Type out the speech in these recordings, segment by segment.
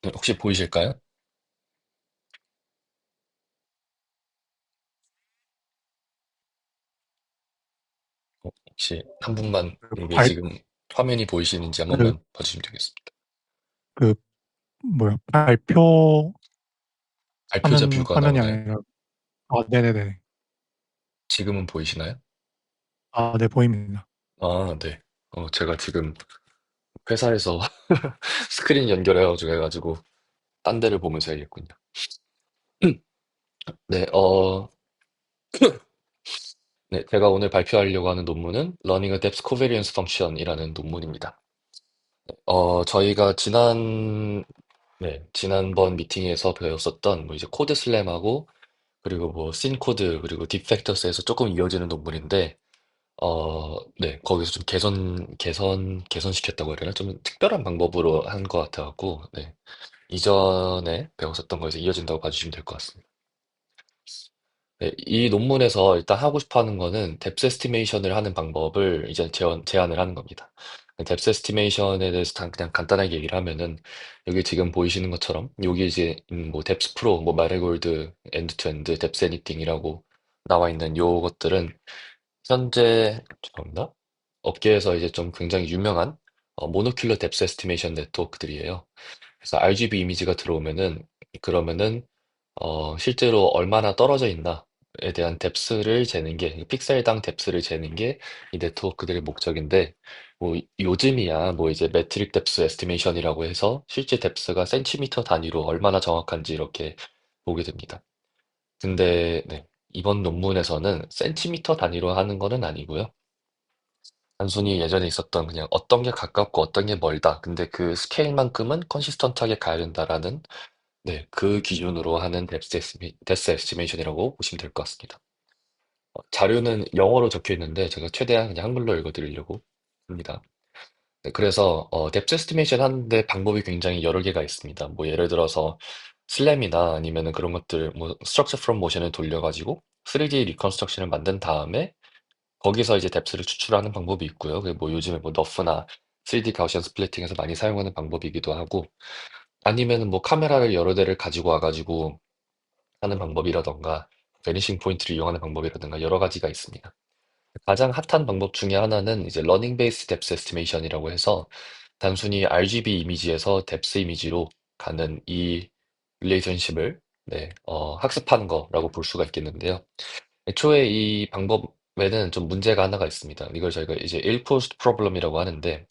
네, 혹시 보이실까요? 혹시 한 분만 그 이게 발, 지금 화면이 보이시는지 한 그, 번만 봐주시면 되겠습니다. 그, 발표하는 발표자 뷰가 화면이 나오나요? 아니라, 네네네. 지금은 보이시나요? 네, 보입니다. 아, 네. 제가 지금 회사에서 스크린 연결해가지고 딴 데를 보면서 해야겠군요. 네, 네, 제가 오늘 발표하려고 하는 논문은 Learning a Depth Covariance Function이라는 논문입니다. 저희가 지난번 미팅에서 배웠었던 뭐 이제 코드 슬램하고 그리고 뭐 씬 코드 그리고 딥팩터스에서 조금 이어지는 논문인데 네, 거기서 좀 개선시켰다고 해야 되나? 좀 특별한 방법으로 한 것 같아갖고, 네. 이전에 배웠었던 거에서 이어진다고 봐주시면 될 것 같습니다. 네, 이 논문에서 일단 하고 싶어 하는 거는 뎁스 에스티메이션을 하는 방법을 이제 제안을 하는 겁니다. 뎁스 에스티메이션에 대해서 그냥 간단하게 얘기를 하면은 여기 지금 보이시는 것처럼 여기 이제 뭐 뎁스 프로, 뭐 마레골드, 엔드 투 엔드, 뎁스 애니띵이라고 나와 있는 요것들은 현재 죄송합니다. 업계에서 이제 좀 굉장히 유명한 모노큘러 뎁스 에스티메이션 네트워크들이에요. 그래서 RGB 이미지가 들어오면은 그러면은 실제로 얼마나 떨어져 있나에 대한 뎁스를 재는 게 픽셀당 뎁스를 재는 게 이 네트워크들의 목적인데 뭐 요즘이야 뭐 이제 매트릭 뎁스 에스티메이션이라고 해서 실제 뎁스가 센티미터 단위로 얼마나 정확한지 이렇게 보게 됩니다. 근데 네, 이번 논문에서는 센티미터 단위로 하는 거는 아니고요. 단순히 예전에 있었던 그냥 어떤 게 가깝고 어떤 게 멀다. 근데 그 스케일만큼은 컨시스턴트하게 가야 된다라는 네, 그 기준으로 하는 데스 에스티메이션이라고 보시면 될 것 같습니다. 자료는 영어로 적혀 있는데 제가 최대한 그냥 한글로 읽어드리려고 합니다. 네, 그래서 뎁스 에스티메이션 하는데 방법이 굉장히 여러 개가 있습니다. 뭐 예를 들어서 슬램이나 아니면은 그런 것들 뭐 스트럭처 프롬 모션을 돌려가지고 3D 리컨스트럭션을 만든 다음에 거기서 이제 뎁스를 추출하는 방법이 있고요. 그게 뭐 요즘에 뭐 너프나 3D 가우시안 스플리팅에서 많이 사용하는 방법이기도 하고 아니면은 뭐 카메라를 여러 대를 가지고 와가지고 하는 방법이라던가 베니싱 포인트를 이용하는 방법이라든가 여러 가지가 있습니다. 가장 핫한 방법 중에 하나는 이제 러닝 베이스 뎁스 에스티메이션이라고 해서 단순히 RGB 이미지에서 뎁스 이미지로 가는 이 릴레이션십을 네, 학습하는 거라고 볼 수가 있겠는데요. 애초에 이 방법에는 좀 문제가 하나가 있습니다. 이걸 저희가 이제 일포스트 프로블럼이라고 하는데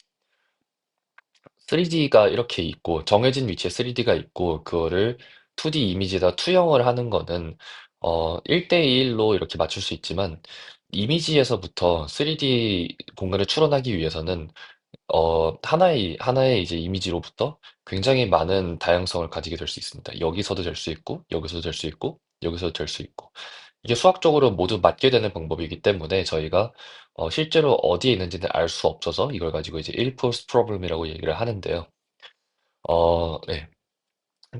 3D가 이렇게 있고 정해진 위치에 3D가 있고 그거를 2D 이미지에다 투영을 하는 거는 1대1로 이렇게 맞출 수 있지만 이미지에서부터 3D 공간을 추론하기 위해서는 하나의 이제 이미지로부터 굉장히 많은 다양성을 가지게 될 수 있습니다. 여기서도 될 수 있고, 여기서도 될 수 있고, 여기서도 될 수 있고. 이게 수학적으로 모두 맞게 되는 방법이기 때문에 저희가 실제로 어디에 있는지는 알 수 없어서 이걸 가지고 이제 일포스 프로블럼이라고 얘기를 하는데요. 네.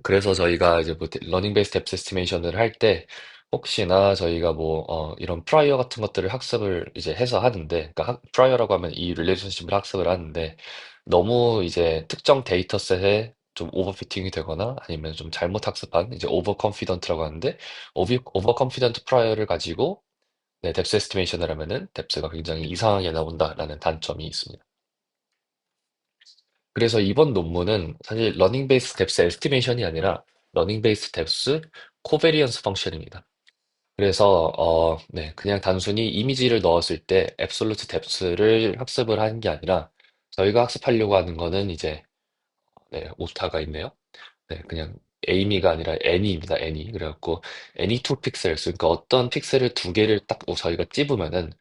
그래서 저희가 이제 뭐 러닝 베이스 뎁스 에스티메이션을 할 때 혹시나 저희가 뭐 이런 프라이어 같은 것들을 학습을 이제 해서 하는데 그러니까 프라이어라고 하면 이 릴레이션십을 학습을 하는데 너무 이제 특정 데이터셋에 좀 오버피팅이 되거나 아니면 좀 잘못 학습한 이제 오버 컨피던트라고 하는데 오버 컨피던트 프라이어를 가지고 네, 뎁스 에스티메이션을 하면은 뎁스가 굉장히 이상하게 나온다라는 단점이 있습니다. 그래서 이번 논문은 사실 러닝 베이스 뎁스 에스티메이션이 아니라 러닝 베이스 뎁스 코베리언스 펑션입니다. 그래서 네, 그냥 단순히 이미지를 넣었을 때 앱솔루트 뎁스를 학습을 하는 게 아니라 저희가 학습하려고 하는 거는 이제 네, 오타가 있네요. 네, 그냥 에이미가 아니라 애니입니다. 애니. 그래갖고 애니 투 픽셀스 그러니까 어떤 픽셀을 두 개를 딱 저희가 찝으면은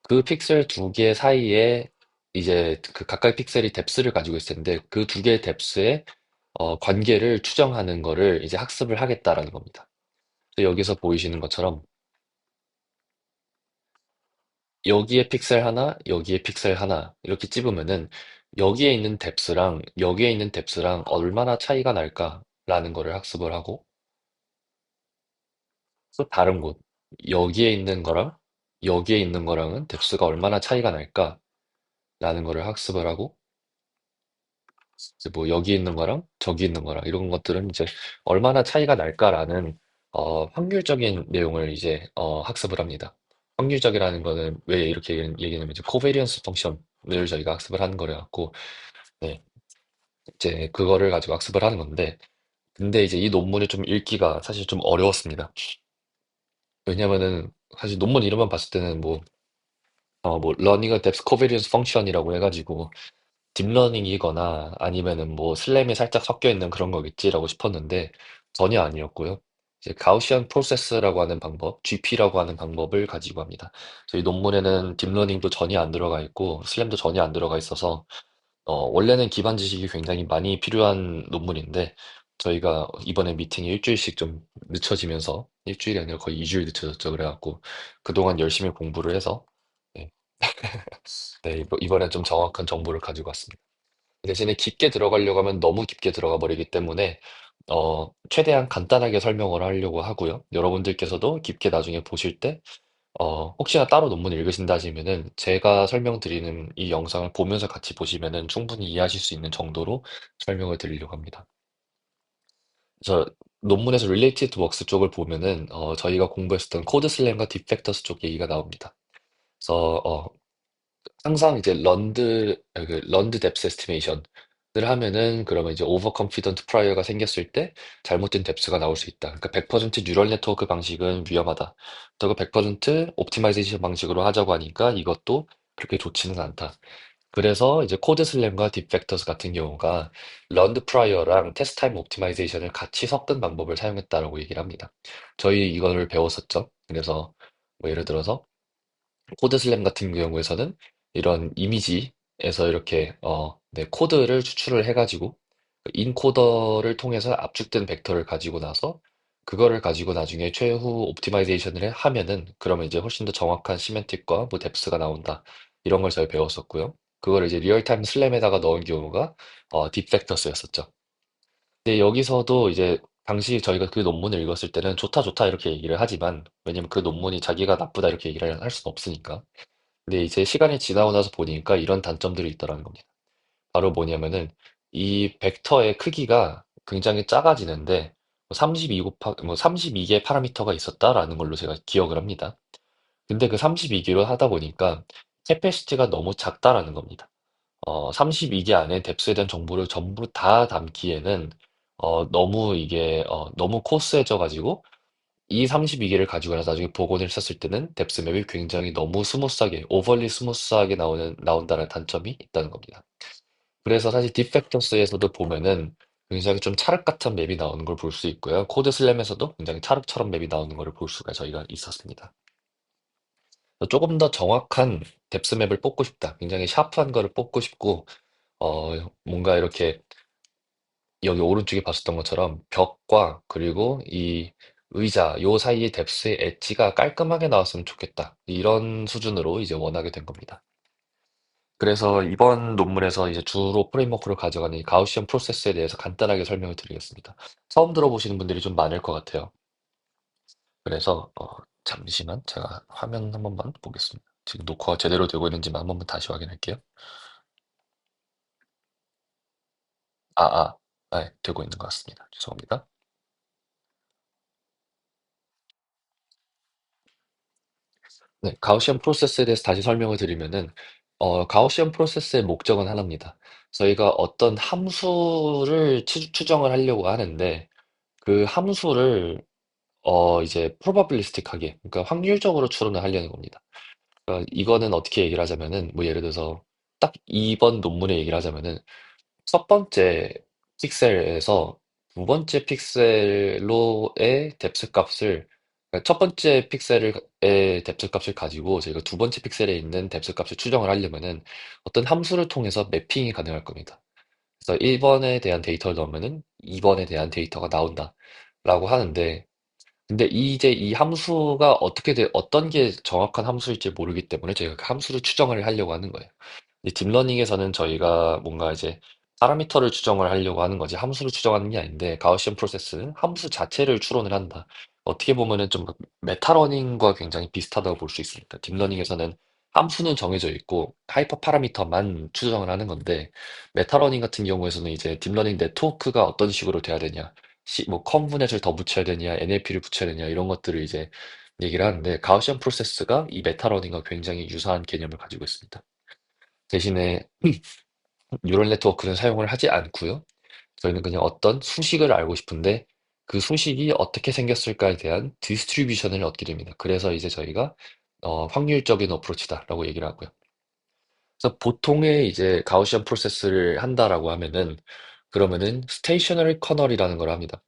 그 픽셀 두 개 사이에 이제 그 가까이 픽셀이 뎁스를 가지고 있을 텐데 그 두 개의 뎁스의 관계를 추정하는 거를 이제 학습을 하겠다라는 겁니다. 그래서 여기서 보이시는 것처럼 여기에 픽셀 하나, 여기에 픽셀 하나 이렇게 찝으면은 여기에 있는 뎁스랑 여기에 있는 뎁스랑 얼마나 차이가 날까라는 거를 학습을 하고 또 다른 곳. 여기에 있는 거랑 여기에 있는 거랑은 뎁스가 얼마나 차이가 날까라는 거를 학습을 하고 이제 뭐 여기 있는 거랑 저기 있는 거랑 이런 것들은 이제 얼마나 차이가 날까라는 확률적인 내용을 이제 학습을 합니다. 확률적이라는 거는 왜 이렇게 얘기하냐면 이제 코베리언스 펑션을 저희가 학습을 하는 거래 갖고 네, 이제 그거를 가지고 학습을 하는 건데 근데 이제 이 논문을 좀 읽기가 사실 좀 어려웠습니다. 왜냐면은 사실 논문 이름만 봤을 때는 뭐 러닝 어 뎁스 코베리언스 펑션이라고 해가지고 딥러닝이거나 아니면은 뭐 슬램이 살짝 섞여 있는 그런 거겠지라고 싶었는데 전혀 아니었고요. 이제 가우시안 프로세스라고 하는 방법, GP라고 하는 방법을 가지고 합니다. 저희 논문에는 딥러닝도 전혀 안 들어가 있고 슬램도 전혀 안 들어가 있어서 원래는 기반 지식이 굉장히 많이 필요한 논문인데 저희가 이번에 미팅이 일주일씩 좀 늦춰지면서 일주일이 아니라 거의 2주일 늦춰졌죠. 그래갖고 그동안 열심히 공부를 해서 네, 네, 이번에 좀 정확한 정보를 가지고 왔습니다. 대신에 깊게 들어가려고 하면 너무 깊게 들어가 버리기 때문에 최대한 간단하게 설명을 하려고 하고요. 여러분들께서도 깊게 나중에 보실 때 혹시나 따로 논문 읽으신다 하시면은 제가 설명드리는 이 영상을 보면서 같이 보시면은 충분히 이해하실 수 있는 정도로 설명을 드리려고 합니다. 저 논문에서 Related Works 쪽을 보면은 저희가 공부했었던 코드 슬램과 디펙터스 쪽 얘기가 나옵니다. 그래서 항상 이제 런드 뎁스 에스티메이션을 하면은 그러면 이제 오버 컨피던트 프라이어가 생겼을 때 잘못된 뎁스가 나올 수 있다. 그러니까 100% 뉴럴 네트워크 방식은 위험하다. 그리고 100% 옵티마이제이션 방식으로 하자고 하니까 이것도 그렇게 좋지는 않다. 그래서 이제 코드 슬램과 딥팩터스 같은 경우가 런드 프라이어랑 테스트 타임 옵티마이제이션을 같이 섞은 방법을 사용했다라고 얘기를 합니다. 저희 이거를 배웠었죠. 그래서 뭐 예를 들어서 코드슬램 같은 경우에서는 이런 이미지에서 이렇게 네, 코드를 추출을 해가지고 그 인코더를 통해서 압축된 벡터를 가지고 나서 그거를 가지고 나중에 최후 옵티마이제이션을 하면은 그러면 이제 훨씬 더 정확한 시멘틱과 뭐 뎁스가 나온다. 이런 걸 저희 배웠었고요. 그걸 이제 리얼타임 슬램에다가 넣은 경우가 딥팩터스였었죠. 근데 여기서도 이제 당시 저희가 그 논문을 읽었을 때는 좋다 좋다 이렇게 얘기를 하지만 왜냐면 그 논문이 자기가 나쁘다 이렇게 얘기를 할 수는 없으니까 근데 이제 시간이 지나고 나서 보니까 이런 단점들이 있더라는 겁니다. 바로 뭐냐면은 이 벡터의 크기가 굉장히 작아지는데 32개 파라미터가 있었다라는 걸로 제가 기억을 합니다. 근데 그 32개로 하다 보니까 캐패시티가 너무 작다라는 겁니다. 32개 안에 뎁스에 대한 정보를 전부 다 담기에는 너무 이게 너무 코스해져 가지고 이 32개를 가지고 나서 나중에 복원을 썼을 때는 뎁스맵이 굉장히 너무 스무스하게, 오버리 스무스하게 나온다는 단점이 있다는 겁니다. 그래서 사실 디펙터스에서도 보면은 굉장히 좀 찰흙 같은 맵이 나오는 걸 볼 수 있고요. 코드 슬램에서도 굉장히 찰흙처럼 맵이 나오는 걸 볼 수가 저희가 있었습니다. 조금 더 정확한 뎁스맵을 뽑고 싶다. 굉장히 샤프한 거를 뽑고 싶고, 뭔가 이렇게 여기 오른쪽에 봤었던 것처럼 벽과 그리고 이 의자 요 사이의 뎁스의 엣지가 깔끔하게 나왔으면 좋겠다. 이런 수준으로 이제 원하게 된 겁니다. 그래서 이번 논문에서 이제 주로 프레임워크를 가져가는 이 가우시안 프로세스에 대해서 간단하게 설명을 드리겠습니다. 처음 들어보시는 분들이 좀 많을 것 같아요. 그래서 잠시만 제가 화면 한 번만 보겠습니다. 지금 녹화가 제대로 되고 있는지만 한 번만 다시 확인할게요. 아, 아, 네, 되고 있는 것 같습니다. 죄송합니다. 네, 가우시안 프로세스에 대해서 다시 설명을 드리면은, 가우시안 프로세스의 목적은 하나입니다. 저희가 어떤 함수를 추정을 하려고 하는데, 그 함수를, 이제 probabilistic하게, 그러니까 확률적으로 추론을 하려는 겁니다. 그러니까 이거는 어떻게 얘기를 하자면은, 뭐 예를 들어서, 딱 2번 논문에 얘기를 하자면은, 첫 번째 픽셀에서 두 번째 픽셀로의 뎁스 값을 그러니까 첫 번째 픽셀의 뎁스 값을 가지고 저희가 두 번째 픽셀에 있는 뎁스 값을 추정을 하려면은 어떤 함수를 통해서 매핑이 가능할 겁니다. 그래서 1번에 대한 데이터를 넣으면은 2번에 대한 데이터가 나온다라고 하는데 근데 이제 이 함수가 어떤 게 정확한 함수일지 모르기 때문에 저희가 그 함수를 추정을 하려고 하는 거예요. 이 딥러닝에서는 저희가 뭔가 이제 파라미터를 추정을 하려고 하는 거지 함수를 추정하는 게 아닌데 가우시안 프로세스는 함수 자체를 추론을 한다. 어떻게 보면은 좀 메타러닝과 굉장히 비슷하다고 볼 수 있습니다. 딥러닝에서는 함수는 정해져 있고 하이퍼 파라미터만 추정을 하는 건데 메타러닝 같은 경우에서는 이제 딥러닝 네트워크가 어떤 식으로 돼야 되냐, 뭐 컨브넷을 더 붙여야 되냐, NLP를 붙여야 되냐 이런 것들을 이제 얘기를 하는데 가우시안 프로세스가 이 메타러닝과 굉장히 유사한 개념을 가지고 있습니다. 대신에 뉴럴 네트워크는 사용을 하지 않고요. 저희는 그냥 어떤 수식을 알고 싶은데 그 수식이 어떻게 생겼을까에 대한 디스트리뷰션을 얻게 됩니다. 그래서 이제 저희가 확률적인 어프로치다라고 얘기를 하고요. 그래서 보통의 이제 가우시안 프로세스를 한다라고 하면은 그러면은 스테이셔너리 커널이라는 걸 합니다.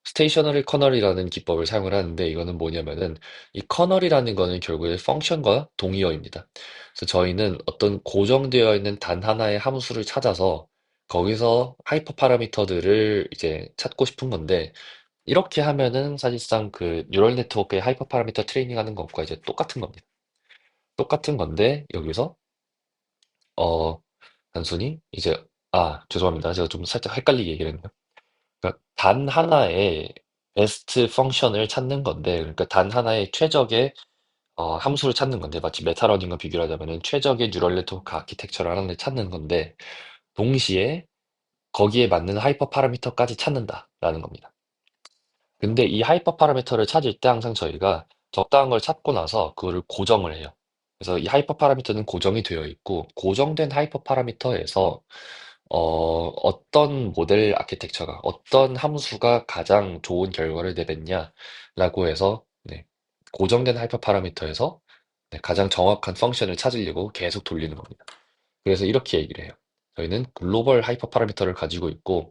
스테이셔너리 커널이라는 기법을 사용을 하는데 이거는 뭐냐면은 이 커널이라는 거는 결국에 펑션과 동의어입니다. 그래서 저희는 어떤 고정되어 있는 단 하나의 함수를 찾아서 거기서 하이퍼 파라미터들을 이제 찾고 싶은 건데 이렇게 하면은 사실상 그 뉴럴 네트워크의 하이퍼 파라미터 트레이닝 하는 것과 이제 똑같은 겁니다. 똑같은 건데 여기서 어 단순히 이제 죄송합니다. 제가 좀 살짝 헷갈리게 얘기를 했네요. 그러니까 단 하나의 베스트 펑션을 찾는 건데, 그러니까 단 하나의 최적의 함수를 찾는 건데, 마치 메타러닝과 비교를 하자면은 최적의 뉴럴 네트워크 아키텍처를 하나를 찾는 건데, 동시에 거기에 맞는 하이퍼 파라미터까지 찾는다라는 겁니다. 근데 이 하이퍼 파라미터를 찾을 때 항상 저희가 적당한 걸 찾고 나서 그거를 고정을 해요. 그래서 이 하이퍼 파라미터는 고정이 되어 있고, 고정된 하이퍼 파라미터에서 어떤 모델 아키텍처가, 어떤 함수가 가장 좋은 결과를 내뱉냐라고 해서, 네, 고정된 하이퍼 파라미터에서 네, 가장 정확한 펑션을 찾으려고 계속 돌리는 겁니다. 그래서 이렇게 얘기를 해요. 저희는 글로벌 하이퍼 파라미터를 가지고 있고,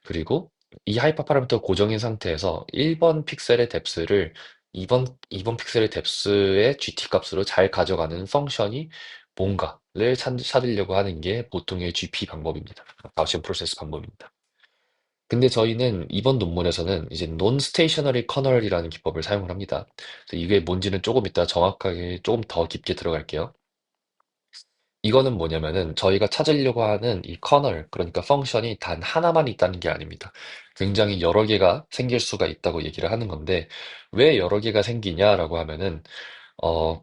그리고 이 하이퍼 파라미터 고정인 상태에서 1번 픽셀의 뎁스를 2번 픽셀의 뎁스의 GT 값으로 잘 가져가는 펑션이 뭔가를 찾으려고 하는 게 보통의 GP 방법입니다. 가우시안 프로세스 방법입니다. 근데 저희는 이번 논문에서는 이제 논 스테이셔너리 커널이라는 기법을 사용을 합니다. 그래서 이게 뭔지는 조금 이따 정확하게 조금 더 깊게 들어갈게요. 이거는 뭐냐면은 저희가 찾으려고 하는 이 커널, 그러니까 펑션이 단 하나만 있다는 게 아닙니다. 굉장히 여러 개가 생길 수가 있다고 얘기를 하는 건데, 왜 여러 개가 생기냐라고 하면은, 어,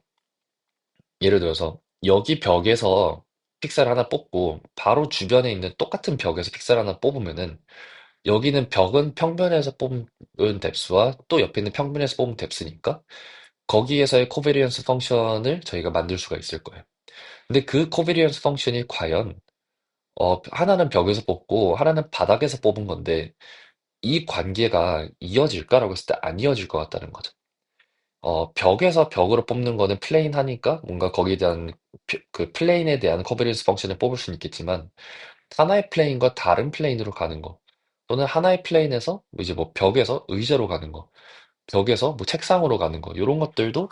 예를 들어서 여기 벽에서 픽셀 하나 뽑고 바로 주변에 있는 똑같은 벽에서 픽셀 하나 뽑으면은 여기는 벽은 평면에서 뽑은 뎁스와 또 옆에 있는 평면에서 뽑은 뎁스니까 거기에서의 코베리언스 펑션을 저희가 만들 수가 있을 거예요. 근데 그 코베리언스 펑션이 과연 하나는 벽에서 뽑고 하나는 바닥에서 뽑은 건데 이 관계가 이어질까라고 했을 때 안 이어질 것 같다는 거죠. 벽에서 벽으로 뽑는 거는 플레인하니까 뭔가 거기에 대한 그 플레인에 대한 코베리언스 펑션을 뽑을 수는 있겠지만 하나의 플레인과 다른 플레인으로 가는 거 또는 하나의 플레인에서 뭐 이제 뭐 벽에서 의자로 가는 거 벽에서 뭐 책상으로 가는 거 이런 것들도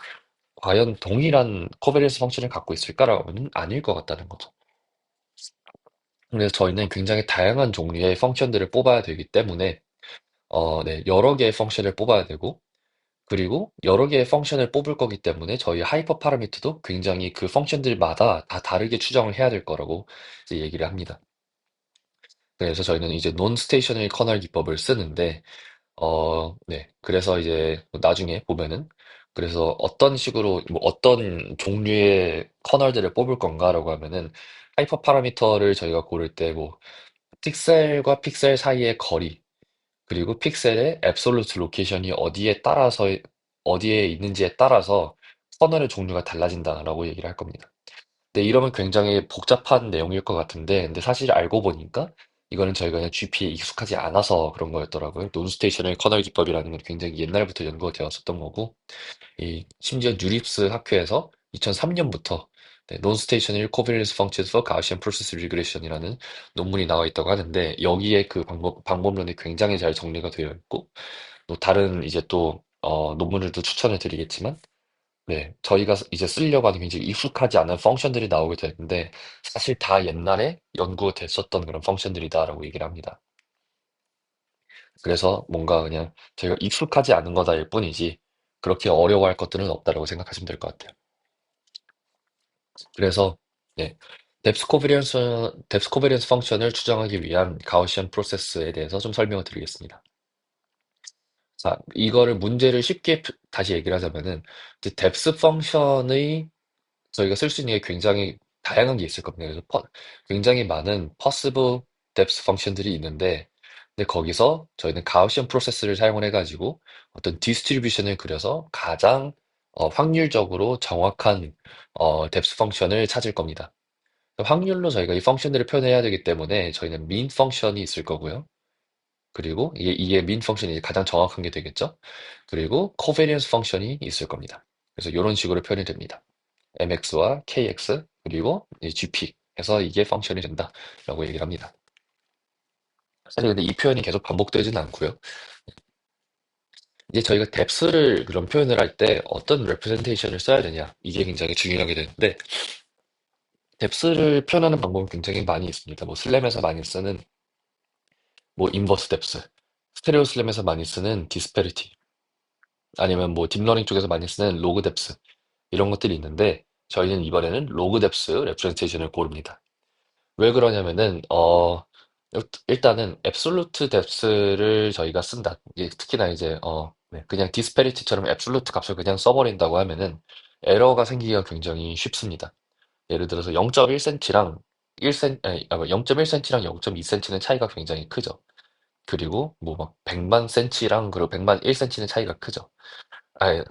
과연 동일한 코베리언스 펑션을 갖고 있을까라고 하면 아닐 것 같다는 거죠. 그래서 저희는 굉장히 다양한 종류의 펑션들을 뽑아야 되기 때문에 네, 여러 개의 펑션을 뽑아야 되고 그리고 여러 개의 펑션을 뽑을 거기 때문에 저희 하이퍼 파라미터도 굉장히 그 펑션들마다 다 다르게 추정을 해야 될 거라고 이제 얘기를 합니다. 그래서 저희는 이제 논 스테이셔너리 커널 기법을 쓰는데 네. 그래서 이제 뭐 나중에 보면은 그래서 어떤 식으로 뭐 어떤 종류의 커널들을 뽑을 건가라고 하면은 하이퍼 파라미터를 저희가 고를 때 뭐 픽셀과 픽셀 사이의 거리 그리고 픽셀의 앱솔루트 로케이션이 어디에 있는지에 따라서 커널의 종류가 달라진다라고 얘기를 할 겁니다. 네, 이러면 굉장히 복잡한 내용일 것 같은데, 근데 사실 알고 보니까 이거는 저희가 그냥 GP에 익숙하지 않아서 그런 거였더라고요. 논스테이셔널 커널 기법이라는 건 굉장히 옛날부터 연구가 되었었던 거고, 심지어 뉴립스 학회에서 2003년부터 논스테이셔널 코비런스 펑션스 for Gaussian Process Regression이라는 논문이 나와 있다고 하는데, 여기에 그 방법론이 굉장히 잘 정리가 되어 있고, 또 다른 이제 또 논문을 또 추천을 드리겠지만, 네, 저희가 이제 쓰려고 하는 굉장히 익숙하지 않은 펑션들이 나오게 되는데 사실 다 옛날에 연구됐었던 그런 펑션들이다라고 얘기를 합니다. 그래서 뭔가 그냥 저희가 익숙하지 않은 거다일 뿐이지 그렇게 어려워할 것들은 없다라고 생각하시면 될 것 같아요. 그래서 네, 뎁스 코비런스 펑션을 추정하기 위한 가우시안 프로세스에 대해서 좀 설명을 드리겠습니다. 자, 이거를 문제를 쉽게 다시 얘기를 하자면은 이제 depth 펑션의 저희가 쓸 수 있는 게 굉장히 다양한 게 있을 겁니다. 그래서 굉장히 많은 possible depth 펑션들이 있는데, 근데 거기서 저희는 가우시안 프로세스를 사용을 해가지고 어떤 디스트리뷰션을 그려서 가장 확률적으로 정확한 depth 펑션을 찾을 겁니다. 확률로 저희가 이 펑션들을 표현해야 되기 때문에 저희는 mean 펑션이 있을 거고요. 그리고 이게 mean 펑션이 가장 정확한 게 되겠죠. 그리고 covariance 펑션이 있을 겁니다. 그래서 이런 식으로 표현이 됩니다. mx와 kx 그리고 이 gp 해서 이게 펑션이 된다라고 얘기를 합니다. 사실 근데 이 표현이 계속 반복되지는 않고요. 이제 저희가 depth를 그런 표현을 할 때 어떤 representation을 써야 되냐 이게 굉장히 중요하게 되는데 depth를 표현하는 방법은 굉장히 많이 있습니다. 뭐 슬램에서 많이 쓰는 뭐 inverse depth, 스테레오 슬램에서 많이 쓰는 disparity, 아니면 뭐 딥러닝 쪽에서 많이 쓰는 로그 뎁스 이런 것들이 있는데 저희는 이번에는 로그 뎁스 레프레젠테이션을 고릅니다. 왜 그러냐면은 일단은 앱솔루트 뎁스를 저희가 쓴다. 이게 특히나 이제 네, 그냥 디스패리티처럼 앱솔루트 값을 그냥 써버린다고 하면은 에러가 생기기가 굉장히 쉽습니다. 예를 들어서 0.1cm랑 0.1cm랑 0.2cm는 차이가 굉장히 크죠. 그리고 뭐 막 100만 cm랑 그리고 100만 1cm는 차이가 크죠. 아예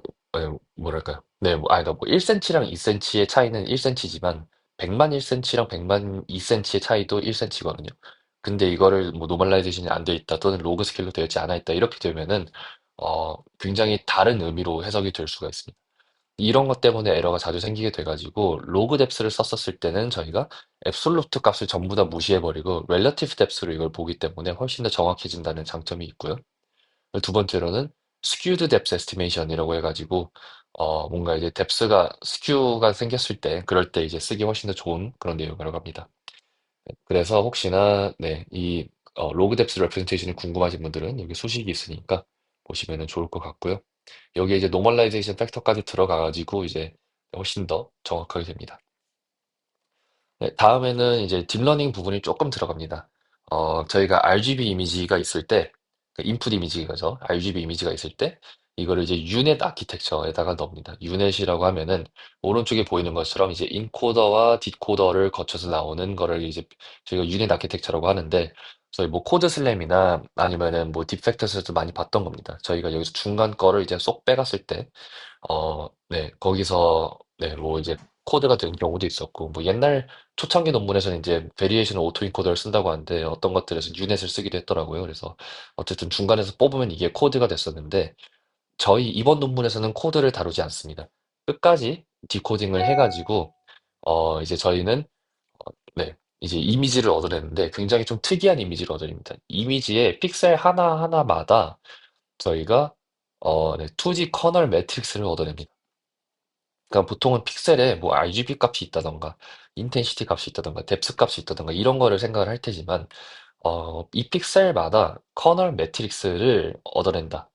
뭐랄까요? 네, 뭐 아니다 뭐 1cm랑 2cm의 차이는 1cm지만 100만 1cm랑 100만 2cm의 차이도 1cm거든요. 근데 이거를 뭐 노멀라이제이션이 안 돼 있다 또는 로그 스케일로 되어 있지 않아 있다 이렇게 되면은 굉장히 다른 의미로 해석이 될 수가 있습니다. 이런 것 때문에 에러가 자주 생기게 돼가지고 로그 뎁스를 썼었을 때는 저희가 앱솔루트 값을 전부 다 무시해버리고 렐러티브 뎁스로 이걸 보기 때문에 훨씬 더 정확해진다는 장점이 있고요. 두 번째로는 skewed depth estimation이라고 해가지고 뭔가 이제 depth가 skew가 생겼을 때 그럴 때 이제 쓰기 훨씬 더 좋은 그런 내용이라고 합니다. 그래서 혹시나 네, 이 로그 뎁스 레프레젠테이션이 궁금하신 분들은 여기 소식이 있으니까 보시면 좋을 것 같고요. 여기에 이제 노멀라이제이션 팩터까지 들어가가지고 이제 훨씬 더 정확하게 됩니다. 네, 다음에는 이제 딥러닝 부분이 조금 들어갑니다. 저희가 RGB 이미지가 있을 때, 그 인풋 이미지가죠. RGB 이미지가 있을 때, 이거를 이제 유넷 아키텍처에다가 넣습니다. 유넷이라고 하면은, 오른쪽에 보이는 것처럼 이제 인코더와 디코더를 거쳐서 나오는 거를 이제 저희가 유넷 아키텍처라고 하는데, 저희 뭐 코드 슬램이나 아니면은 뭐 딥팩터스에서 많이 봤던 겁니다. 저희가 여기서 중간 거를 이제 쏙 빼갔을 때, 네, 거기서, 네, 뭐 이제 코드가 된 경우도 있었고, 뭐 옛날 초창기 논문에서는 이제 베리에이션 오토 인코더를 쓴다고 하는데 어떤 것들에서 유넷을 쓰기도 했더라고요. 그래서 어쨌든 중간에서 뽑으면 이게 코드가 됐었는데, 저희 이번 논문에서는 코드를 다루지 않습니다. 끝까지 디코딩을 해가지고, 이제 저희는, 네, 이제 이미지를 얻어내는데 굉장히 좀 특이한 이미지를 얻어냅니다. 이미지의 픽셀 하나하나마다 저희가, 네, 2D 커널 매트릭스를 얻어냅니다. 그러니까 보통은 픽셀에 뭐 RGB 값이 있다던가 인텐시티 값이 있다던가 뎁스 값이 있다던가 이런 거를 생각을 할 테지만 이 픽셀마다 커널 매트릭스를 얻어낸다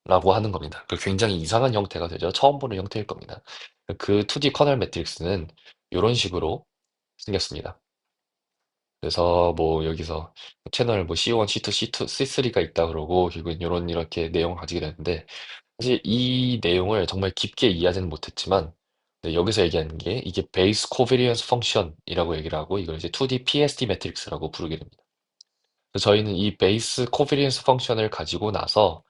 라고 하는 겁니다. 그 굉장히 이상한 형태가 되죠. 처음 보는 형태일 겁니다. 그 2D 커널 매트릭스는 이런 식으로 생겼습니다. 그래서 뭐 여기서 채널 뭐 C1, C2, C2, C3가 있다 그러고 결국엔 이런 이렇게 내용을 가지게 되는데 사실 이 내용을 정말 깊게 이해하지는 못했지만 네, 여기서 얘기하는 게 이게 베이스 코비리언스 펑션이라고 얘기를 하고 이걸 이제 2D PSD 매트릭스라고 부르게 됩니다. 그래서 저희는 이 베이스 코비리언스 펑션을 가지고 나서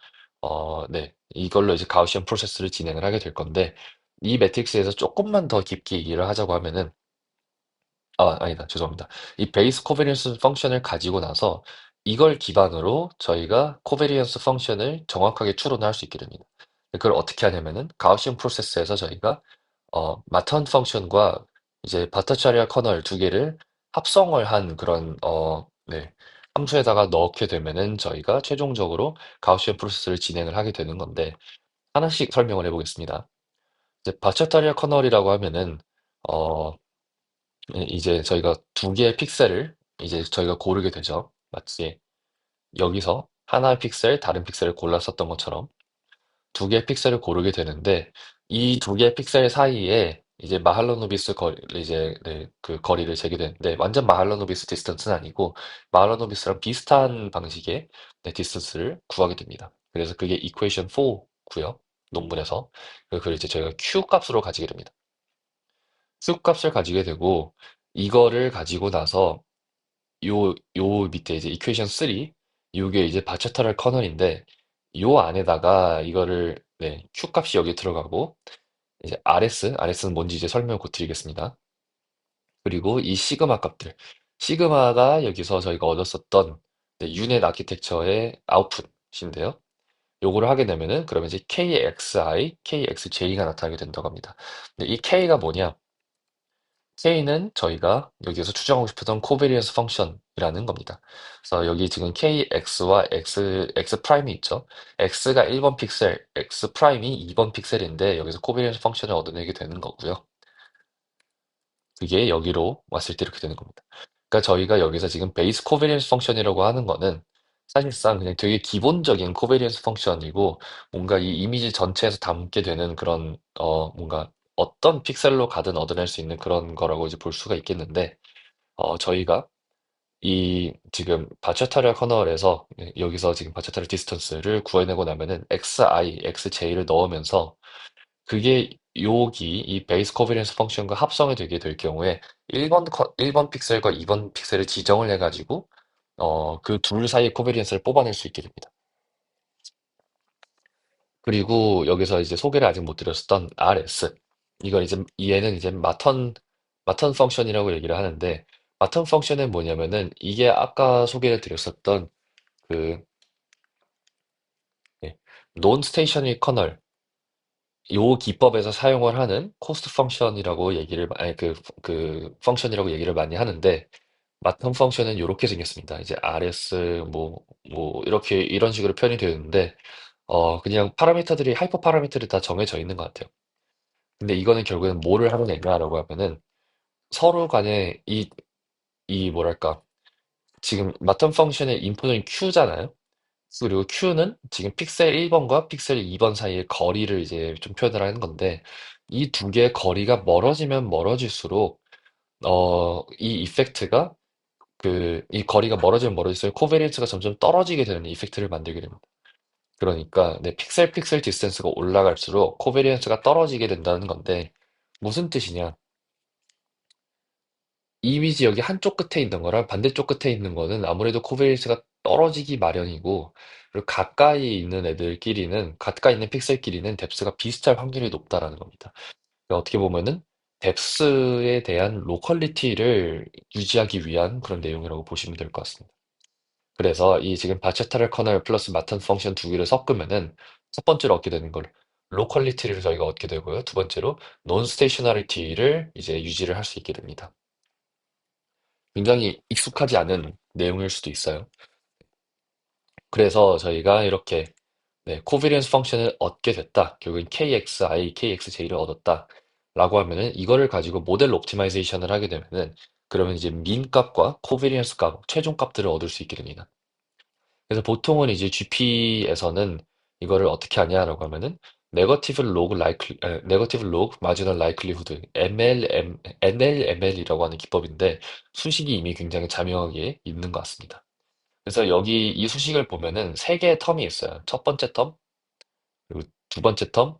네, 이걸로 이제 가우시안 프로세스를 진행을 하게 될 건데 이 매트릭스에서 조금만 더 깊게 이해를 하자고 하면은 아니다. 죄송합니다. 이 베이스 코베리언스 펑션을 가지고 나서 이걸 기반으로 저희가 코베리언스 펑션을 정확하게 추론할 수 있게 됩니다. 그걸 어떻게 하냐면은 가우시안 프로세스에서 저희가 마턴 펑션과 이제 바타차리아 커널 두 개를 합성을 한 그런 네, 함수에다가 넣게 되면은 저희가 최종적으로 가우시안 프로세스를 진행을 하게 되는 건데 하나씩 설명을 해보겠습니다. 이제 바차타리아 커널이라고 하면은 어, 이제 저희가 두 개의 픽셀을 이제 저희가 고르게 되죠. 마치 여기서 하나의 픽셀, 다른 픽셀을 골랐었던 것처럼 두 개의 픽셀을 고르게 되는데 이 두 개의 픽셀 사이에 이제 마할라노비스 거리 이제 네, 그 거리를 재게 되는데 완전 마할라노비스 디스턴스는 아니고 마할라노비스랑 비슷한 방식의 네, 디스턴스를 구하게 됩니다. 그래서 그게 equation 4고요. 논문에서. 그걸 이제 저희가 Q 값으로 가지게 됩니다. Q 값을 가지게 되고 이거를 가지고 나서 요 밑에 이제 equation 3 요게 이제 바체터럴 커널인데 요 안에다가 이거를 네, Q 값이 여기 들어가고 이제 RS는 뭔지 이제 설명을 곧 드리겠습니다. 그리고 이 시그마 값들. 시그마가 여기서 저희가 얻었었던 네, 유닛 아키텍처의 아웃풋인데요. 요거를 하게 되면은 그러면 이제 KXI, KXJ가 나타나게 된다고 합니다. 근데 이 K가 뭐냐? K는 저희가 여기에서 추정하고 싶었던 코베리언스 펑션이라는 겁니다. 그래서 여기 지금 KX와 X 프라임이 있죠. X가 1번 픽셀, X 프라임이 2번 픽셀인데 여기서 코베리언스 펑션을 얻어내게 되는 거고요. 그게 여기로 왔을 때 이렇게 되는 겁니다. 그러니까 저희가 여기서 지금 베이스 코베리언스 펑션이라고 하는 거는 사실상 그냥 되게 기본적인 코베리언스 펑션이고 뭔가 이 이미지 전체에서 담게 되는 그런 뭔가 어떤 픽셀로 가든 얻어낼 수 있는 그런 거라고 이제 볼 수가 있겠는데 저희가 이 지금 바체타리아 커널에서 여기서 지금 바체타리아 디스턴스를 구해내고 나면은 xi, xj를 넣으면서 그게 여기 이 베이스 코비넌스 펑션과 합성이 되게 될 경우에 1번 픽셀과 2번 픽셀을 지정을 해가지고 그 둘 사이의 코비넌스를 뽑아낼 수 있게 됩니다. 그리고 여기서 이제 소개를 아직 못 드렸었던 RS 이걸 이제 얘는 이제 마턴 펑션이라고 얘기를 하는데 마턴 펑션은 뭐냐면은 이게 아까 소개를 드렸었던 그 논 스테이셔너리 커널 요 기법에서 사용을 하는 코스트 펑션이라고 얘기를 아니 그 펑션이라고 얘기를 많이 하는데 마텀 펑션은 이렇게 생겼습니다. 이제 RS 뭐 이렇게 이런 식으로 표현이 되는데 그냥 파라미터들이 하이퍼 파라미터들이 다 정해져 있는 것 같아요. 근데 이거는 결국엔 뭐를 하는 애냐라고 하면은 서로 간에 이 뭐랄까 지금 마텀 펑션의 인풋은 Q잖아요. 그리고 Q는 지금 픽셀 1번과 픽셀 2번 사이의 거리를 이제 좀 표현을 하는 건데, 이 두 개의 거리가 멀어지면 멀어질수록, 이 이펙트가, 이 거리가 멀어지면 멀어질수록 코베리언스가 점점 떨어지게 되는 이펙트를 만들게 됩니다. 그러니까, 네, 픽셀 디스턴스가 올라갈수록 코베리언스가 떨어지게 된다는 건데, 무슨 뜻이냐? 이미지 여기 한쪽 끝에 있는 거랑 반대쪽 끝에 있는 거는 아무래도 코베이스가 떨어지기 마련이고 그리고 가까이 있는 픽셀끼리는 뎁스가 비슷할 확률이 높다라는 겁니다. 그러니까 어떻게 보면은 뎁스에 대한 로컬리티를 유지하기 위한 그런 내용이라고 보시면 될 것 같습니다. 그래서 이 지금 바체타를 커널 플러스 마턴 펑션 두 개를 섞으면은 첫 번째로 얻게 되는 걸 로컬리티를 저희가 얻게 되고요. 두 번째로 논 스테이셔너리티를 이제 유지를 할 수 있게 됩니다. 굉장히 익숙하지 않은 내용일 수도 있어요. 그래서 저희가 이렇게 네, 코비리언스 펑션을 얻게 됐다. 결국엔 KXI, KXJ를 얻었다. 라고 하면은 이거를 가지고 모델 옵티마이제이션을 하게 되면은 그러면 이제 민 값과 코비리언스 값, 최종 값들을 얻을 수 있게 됩니다. 그래서 보통은 이제 GP에서는 이거를 어떻게 하냐라고 하면은 네거티브 로그 마지널 라이클리후드 NLML이라고 하는 기법인데 수식이 이미 굉장히 자명하게 있는 것 같습니다. 그래서 여기 이 수식을 보면은 세 개의 텀이 있어요. 첫 번째 텀, 그리고 두 번째 텀,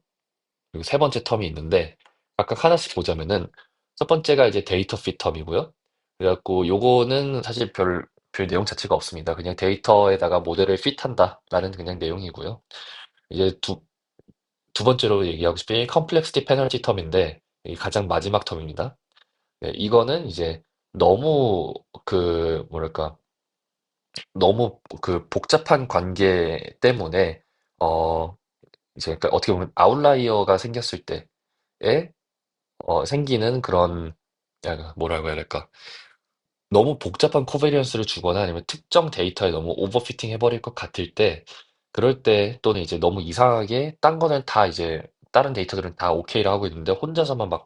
그리고 세 번째 텀이 있는데 각각 하나씩 보자면은 첫 번째가 이제 데이터 핏 텀이고요. 그래갖고 요거는 사실 별 내용 자체가 없습니다. 그냥 데이터에다가 모델을 핏한다라는 그냥 내용이고요. 이제 두 번째로 얘기하고 싶은 컴플렉시티 페널티 텀인데 이 가장 마지막 텀입니다. 네, 이거는 이제 너무 뭐랄까 너무 복잡한 관계 때문에 어 이제 그러니까 어떻게 보면 아웃라이어가 생겼을 때에 생기는 그런 뭐라고 해야 될까? 너무 복잡한 코베리언스를 주거나 아니면 특정 데이터에 너무 오버피팅 해버릴 것 같을 때 그럴 때 또는 이제 너무 이상하게 딴 거는 다 이제 다른 데이터들은 다 오케이를 하고 있는데 혼자서만 막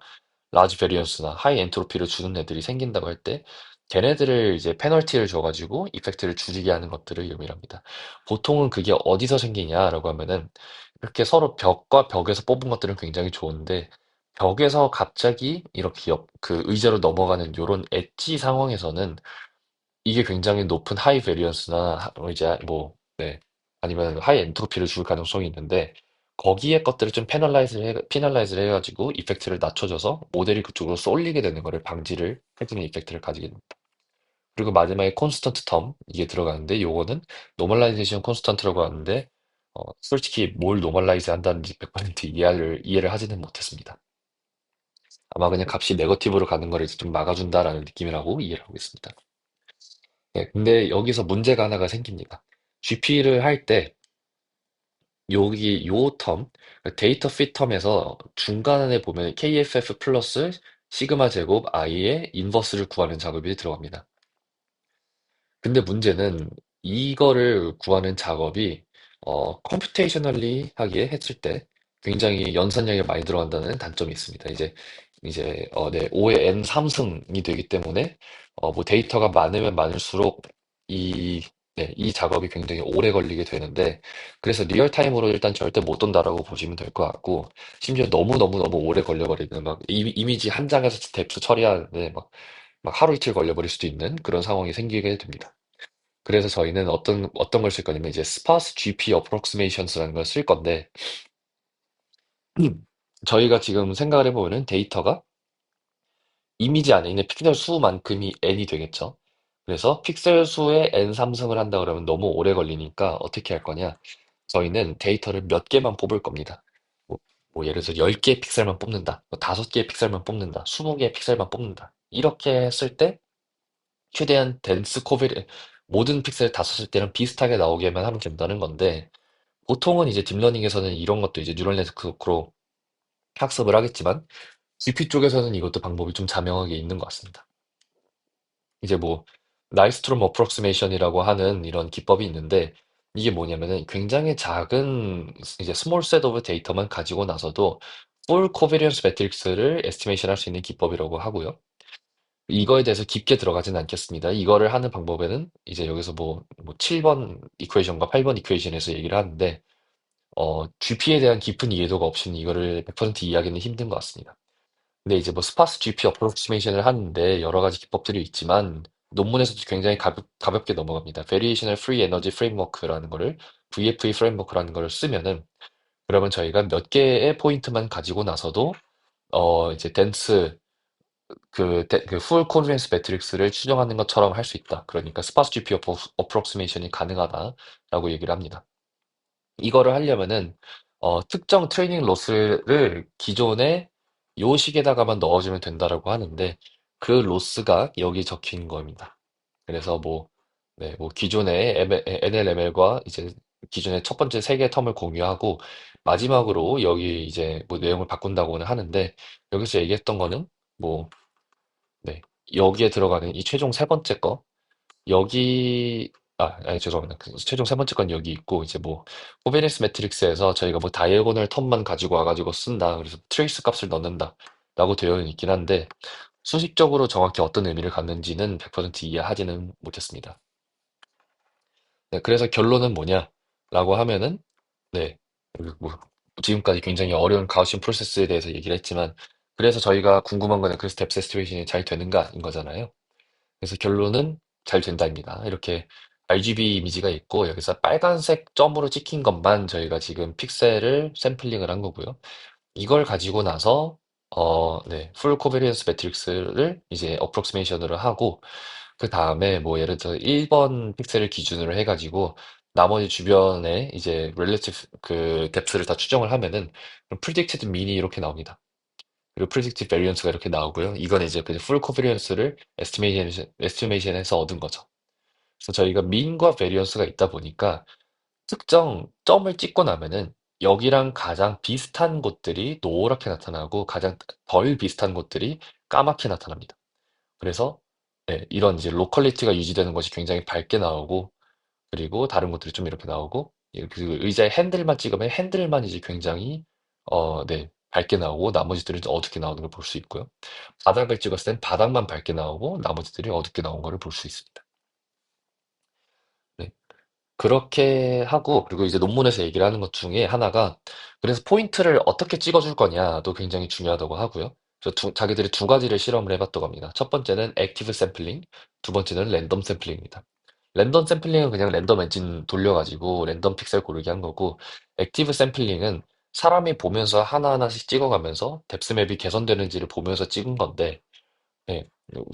라지 베리언스나 하이 엔트로피를 주는 애들이 생긴다고 할 때 걔네들을 이제 페널티를 줘가지고 이펙트를 줄이게 하는 것들을 의미합니다. 보통은 그게 어디서 생기냐라고 하면은 이렇게 서로 벽과 벽에서 뽑은 것들은 굉장히 좋은데 벽에서 갑자기 이렇게 의자로 넘어가는 요런 엣지 상황에서는 이게 굉장히 높은 하이 베리언스나 이제 네. 아니면 하이 엔트로피를 줄 가능성이 있는데 거기에 것들을 좀 피널라이즈를 해가지고 이펙트를 낮춰줘서 모델이 그쪽으로 쏠리게 되는 거를 방지를 해주는 이펙트를 가지게 됩니다. 그리고 마지막에 콘스턴트 텀 이게 들어가는데 요거는 노멀라이제이션 콘스턴트라고 하는데 솔직히 뭘 노멀라이즈 한다는지 100% 이해를 하지는 못했습니다. 아마 그냥 값이 네거티브로 가는 거를 이제 좀 막아준다라는 느낌이라고 이해를 하고 있습니다. 네, 근데 여기서 문제가 하나가 생깁니다. GP를 할 때 여기 요 텀, 데이터 핏 텀에서 중간에 보면 KFF 플러스 시그마 제곱 i의 인버스를 구하는 작업이 들어갑니다. 근데 문제는 이거를 구하는 작업이 컴퓨테이셔널리 하게 했을 때 굉장히 연산량이 많이 들어간다는 단점이 있습니다. 네, 5의 n 3승이 되기 때문에 뭐 데이터가 많으면 많을수록 이, 네, 이 작업이 굉장히 오래 걸리게 되는데 그래서 리얼타임으로 일단 절대 못 돈다라고 보시면 될 것 같고 심지어 너무너무너무 오래 걸려버리는 막 이미지 한 장에서 뎁스 처리하는데 막 하루 이틀 걸려버릴 수도 있는 그런 상황이 생기게 됩니다. 그래서 저희는 어떤 걸 쓸 거냐면 이제 sparse GP approximations라는 걸 쓸 건데 저희가 지금 생각을 해보면은 데이터가 이미지 안에 있는 픽셀 수만큼이 n이 되겠죠. 그래서 픽셀 수의 n 삼승을 한다 그러면 너무 오래 걸리니까 어떻게 할 거냐? 저희는 데이터를 몇 개만 뽑을 겁니다. 뭐, 뭐 예를 들어서 10개의 픽셀만 뽑는다. 뭐 5개의 픽셀만 뽑는다. 20개의 픽셀만 뽑는다. 이렇게 했을 때 최대한 덴스 코베리 모든 픽셀을 다 썼을 때는 비슷하게 나오게만 하면 된다는 건데 보통은 이제 딥러닝에서는 이런 것도 이제 뉴럴 네트워크로 학습을 하겠지만 GP 쪽에서는 이것도 방법이 좀 자명하게 있는 것 같습니다. 이제 뭐 나이스트롬 어프록시메이션이라고 하는 이런 기법이 있는데 이게 뭐냐면은 굉장히 작은 이제 스몰 셋 오브 데이터만 가지고 나서도 풀 코베리언스 매트릭스를 에스티메이션 할 수 있는 기법이라고 하고요. 이거에 대해서 깊게 들어가지는 않겠습니다. 이거를 하는 방법에는 이제 여기서 뭐 7번 이퀘이션과 8번 이퀘이션에서 얘기를 하는데 GP에 대한 깊은 이해도가 없이는 이거를 100% 이해하기는 힘든 것 같습니다. 근데 이제 뭐 스파스 GP 어프로크시메이션을 하는데 여러 가지 기법들이 있지만 논문에서도 굉장히 가볍게 넘어갑니다. Variational Free Energy Framework라는 거를 VFE 프레임워크라는 거를 쓰면은 그러면 저희가 몇 개의 포인트만 가지고 나서도 이제 덴스 풀 코리언스 매트릭스를 추정하는 것처럼 할 수 있다. 그러니까 스파스 GP 어프록시메이션이 가능하다라고 얘기를 합니다. 이거를 하려면은 특정 트레이닝 로스를 기존의 요식에다가만 넣어주면 된다라고 하는데 그 로스가 여기 적힌 겁니다. 그래서 네, 뭐 기존의 NLML과 이제 기존의 첫 번째 세 개의 텀을 공유하고 마지막으로 여기 이제 뭐 내용을 바꾼다고는 하는데 여기서 얘기했던 거는 뭐 네, 여기에 들어가는 이 최종 세 번째 거 아니, 죄송합니다. 최종 세 번째 건 여기 있고, 이제 뭐, 코비니스 매트릭스에서 저희가 뭐, 다이애고널 텀만 가지고 와가지고 쓴다. 그래서 트레이스 값을 넣는다. 라고 되어 있긴 한데, 수식적으로 정확히 어떤 의미를 갖는지는 100% 이해하지는 못했습니다. 네, 그래서 결론은 뭐냐? 라고 하면은, 네, 뭐, 지금까지 굉장히 어려운 가우시안 프로세스에 대해서 얘기를 했지만, 그래서 저희가 궁금한 거는 그 스텝 세스트레이션이 잘 되는가인 거잖아요. 그래서 결론은 잘 된다입니다. 이렇게 RGB 이미지가 있고 여기서 빨간색 점으로 찍힌 것만 저희가 지금 픽셀을 샘플링을 한 거고요. 이걸 가지고 나서 네, 풀 코베리언스 매트릭스를 이제 어프록시메이션으로 하고 그 다음에 뭐 예를 들어 1번 픽셀을 기준으로 해가지고 나머지 주변에 이제 릴레티브 그 뎁스를 다 추정을 하면은 프리딕티드 민이 이렇게 나옵니다. 그리고 predictive variance가 이렇게 나오고요. 이건 이제 그 full covariance를 에스티메이션해서 얻은 거죠. 그래서 저희가 mean과 variance가 있다 보니까 특정 점을 찍고 나면은 여기랑 가장 비슷한 곳들이 노랗게 나타나고 가장 덜 비슷한 곳들이 까맣게 나타납니다. 그래서 네, 이런 이제 로컬리티가 유지되는 것이 굉장히 밝게 나오고 그리고 다른 것들이 좀 이렇게 나오고 그 의자의 핸들만 찍으면 핸들만 이제 굉장히 네, 밝게 나오고 나머지들은 어둡게 나오는 걸 볼 수 있고요. 바닥을 찍었을 땐 바닥만 밝게 나오고 나머지들이 어둡게 나온 거를 볼 수 있습니다. 네. 그렇게 하고 그리고 이제 논문에서 얘기를 하는 것 중에 하나가 그래서 포인트를 어떻게 찍어줄 거냐도 굉장히 중요하다고 하고요. 그래서 자기들이 두 가지를 실험을 해봤다고 합니다. 첫 번째는 액티브 샘플링, 두 번째는 랜덤 샘플링입니다. 랜덤 샘플링은 그냥 랜덤 엔진 돌려가지고 랜덤 픽셀 고르게 한 거고, 액티브 샘플링은 사람이 보면서 하나하나씩 찍어가면서 뎁스맵이 개선되는지를 보면서 찍은 건데, 네,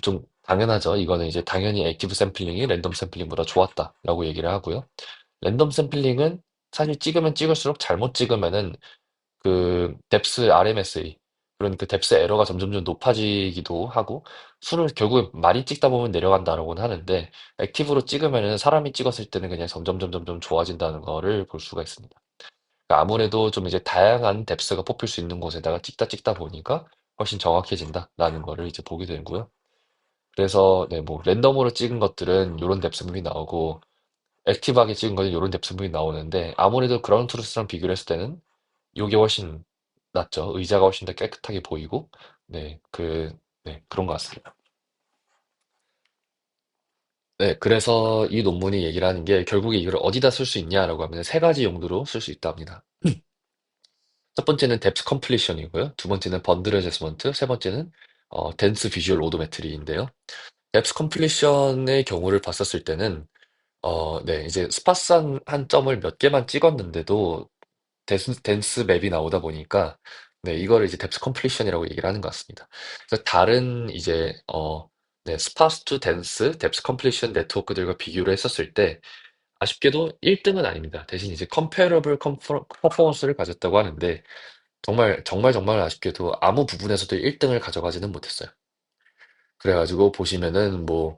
좀 당연하죠. 이거는 이제 당연히 액티브 샘플링이 랜덤 샘플링보다 좋았다라고 얘기를 하고요. 랜덤 샘플링은 사실 찍으면 찍을수록 잘못 찍으면은 그 뎁스 RMSA, 그런 그 뎁스 에러가 점점점 높아지기도 하고, 수를 결국에 많이 찍다 보면 내려간다라고는 하는데, 액티브로 찍으면은 사람이 찍었을 때는 그냥 점점 좋아진다는 거를 볼 수가 있습니다. 그러니까 아무래도 좀 이제 다양한 뎁스가 뽑힐 수 있는 곳에다가 찍다 보니까 훨씬 정확해진다라는 거를 이제 보게 되고요. 그래서 네, 뭐 랜덤으로 찍은 것들은 이런 뎁스물이 나오고, 액티브하게 찍은 거는 이런 뎁스물이 나오는데, 아무래도 그라운드 트루스랑 비교를 했을 때는 요게 훨씬 낫죠. 의자가 훨씬 더 깨끗하게 보이고, 네, 네, 그런 것 같습니다. 네, 그래서 이 논문이 얘기를 하는 게 결국에 이걸 어디다 쓸 수 있냐라고 하면 세 가지 용도로 쓸 수 있다 합니다. 첫 번째는 뎁스 컴플리션이고요. 두 번째는 번들 어제스먼트, 세 번째는 덴스 비주얼 오도메트리인데요. 뎁스 컴플리션의 경우를 봤었을 때는 네, 이제 스파스한 한 점을 몇 개만 찍었는데도 댄스 맵이 나오다 보니까 네, 이거를 이제 뎁스 컴플리션이라고 얘기를 하는 것 같습니다. 그래서 다른 이제 네, 스파스 투 댄스 뎁스 컴플리션 네트워크들과 비교를 했었을 때 아쉽게도 1등은 아닙니다. 대신 이제 컴페어러블 퍼포먼스를 가졌다고 하는데 정말 아쉽게도 아무 부분에서도 1등을 가져가지는 못했어요. 그래가지고 보시면은 뭐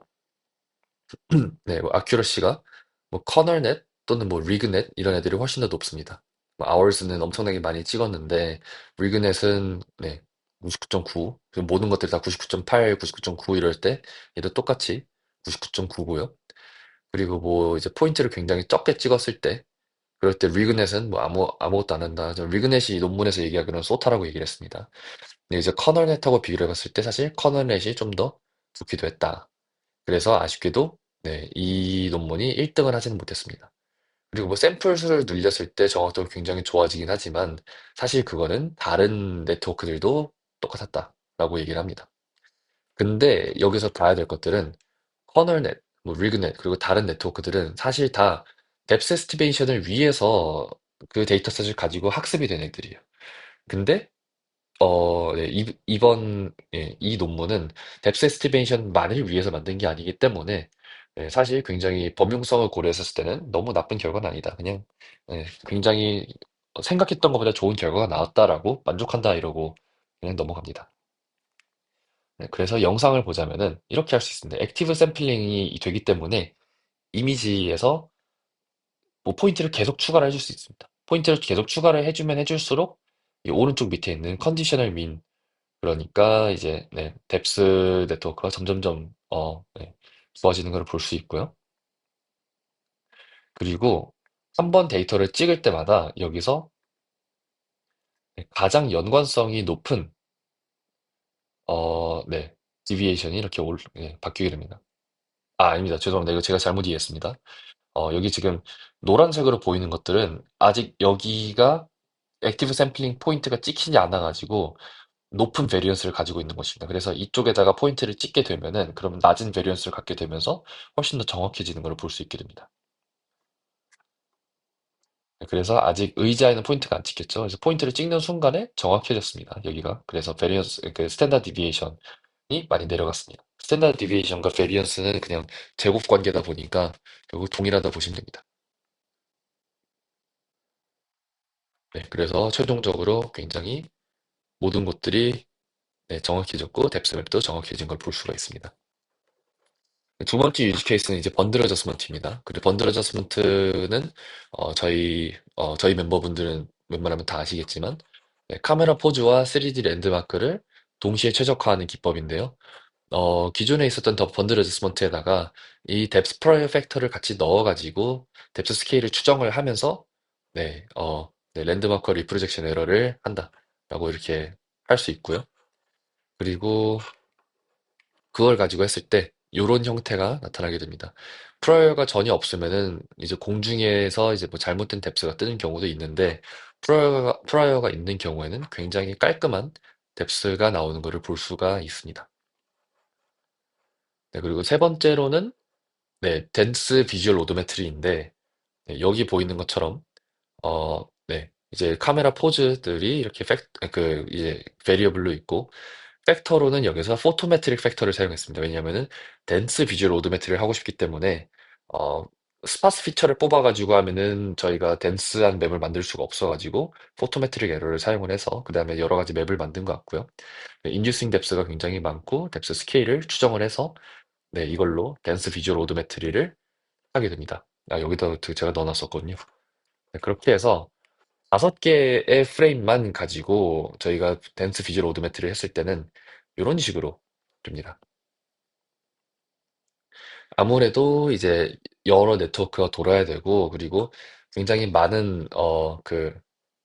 네, 뭐 아큐러시가 뭐 커널넷 또는 뭐 리그넷 이런 애들이 훨씬 더 높습니다. 뭐 아워스는 엄청나게 많이 찍었는데 리그넷은 네, 99.9, 모든 것들이 다 99.8, 99.9 이럴 때 얘도 똑같이 99.9고요. 그리고 뭐 이제 포인트를 굉장히 적게 찍었을 때 그럴 때 리그넷은 뭐 아무것도 안 한다. 저 리그넷이 논문에서 얘기하기로는 소타라고 얘기를 했습니다. 근데 이제 커널넷하고 비교를 해봤을 때 사실 커널넷이 좀 더 좋기도 했다. 그래서 아쉽게도 네, 이 논문이 1등을 하지는 못했습니다. 그리고 뭐 샘플 수를 늘렸을 때 정확도가 굉장히 좋아지긴 하지만 사실 그거는 다른 네트워크들도 똑같았다라고 얘기를 합니다. 근데 여기서 봐야 될 것들은 커널넷, 뭐 리그넷 그리고 다른 네트워크들은 사실 다 뎁스 에스티메이션을 위해서 그 데이터셋을 가지고 학습이 된 애들이에요. 근데 네, 이번, 예, 이 논문은 뎁스 에스티메이션만을 위해서 만든 게 아니기 때문에, 예, 사실 굉장히 범용성을 고려했을 때는 너무 나쁜 결과는 아니다. 그냥, 예, 굉장히 생각했던 것보다 좋은 결과가 나왔다라고 만족한다 이러고 그냥 넘어갑니다. 네, 그래서 영상을 보자면은 이렇게 할 수 있습니다. 액티브 샘플링이 되기 때문에 이미지에서 뭐 포인트를 계속 추가를 해줄 수 있습니다. 포인트를 계속 추가를 해주면 해줄수록 이 오른쪽 밑에 있는 컨디셔널 민, 그러니까 이제 네, 뎁스 네트워크가 점점점 네, 좋아지는 걸 볼 수 있고요. 그리고 한 번 데이터를 찍을 때마다 여기서 네, 가장 연관성이 높은 네, 디비에이션이 이렇게 바뀌게 됩니다. 아, 아닙니다. 죄송합니다. 이거 제가 잘못 이해했습니다. 여기 지금 노란색으로 보이는 것들은 아직 여기가 액티브 샘플링 포인트가 찍히지 않아가지고 높은 베리언스를 가지고 있는 것입니다. 그래서 이쪽에다가 포인트를 찍게 되면은 그러면 낮은 베리언스를 갖게 되면서 훨씬 더 정확해지는 걸 볼 수 있게 됩니다. 그래서 아직 의자에는 포인트가 안 찍혔죠. 그래서 포인트를 찍는 순간에 정확해졌습니다. 여기가. 그래서 베리언스, 그 스탠다드 디비에이션이 많이 내려갔습니다. 스탠다드 디비에이션과 베리언스는 그냥 제곱 관계다 보니까 결국 동일하다 보시면 됩니다. 네, 그래서 최종적으로 굉장히 모든 것들이 네, 정확해졌고 뎁스맵도 정확해진 걸 볼 수가 있습니다. 두 번째 유즈 케이스는 이제 번들 어저스먼트입니다. 그리고 번들 어저스먼트는 저희 멤버분들은 웬만하면 다 아시겠지만 네, 카메라 포즈와 3D 랜드마크를 동시에 최적화하는 기법인데요. 기존에 있었던 더 번들 어저스먼트에다가 이 뎁스 프라이어 팩터를 같이 넣어가지고 뎁스 스케일을 추정을 하면서 네, 네, 랜드마크와 리프로젝션 에러를 한다라고 이렇게 할 수 있고요. 그리고 그걸 가지고 했을 때 요런 형태가 나타나게 됩니다. 프라이어가 전혀 없으면은 이제 공중에서 이제 뭐 잘못된 뎁스가 뜨는 경우도 있는데 프라이어가 있는 경우에는 굉장히 깔끔한 뎁스가 나오는 것을 볼 수가 있습니다. 네, 그리고 세 번째로는 네, 댄스 비주얼 오도메트리인데 네, 여기 보이는 것처럼 네, 이제 카메라 포즈들이 이렇게 이제 베리어블로 있고 팩터로는 여기서 포토메트릭 팩터를 사용했습니다. 왜냐하면은 댄스 비주얼 오도메트리를 하고 싶기 때문에 어, 스파스 피처를 뽑아가지고 하면은 저희가 댄스한 맵을 만들 수가 없어가지고 포토메트릭 에러를 사용을 해서 그 다음에 여러 가지 맵을 만든 것 같고요. 인듀싱 뎁스가 굉장히 많고 뎁스 스케일을 추정을 해서 네, 이걸로 댄스 비주얼 오도메트리를 하게 됩니다. 아, 여기다 제가 넣어놨었거든요. 네, 그렇게 해서 5개의 프레임만 가지고 저희가 댄스 비주얼 오도메트리를 했을 때는 이런 식으로 됩니다. 아무래도 이제 여러 네트워크가 돌아야 되고 그리고 굉장히 많은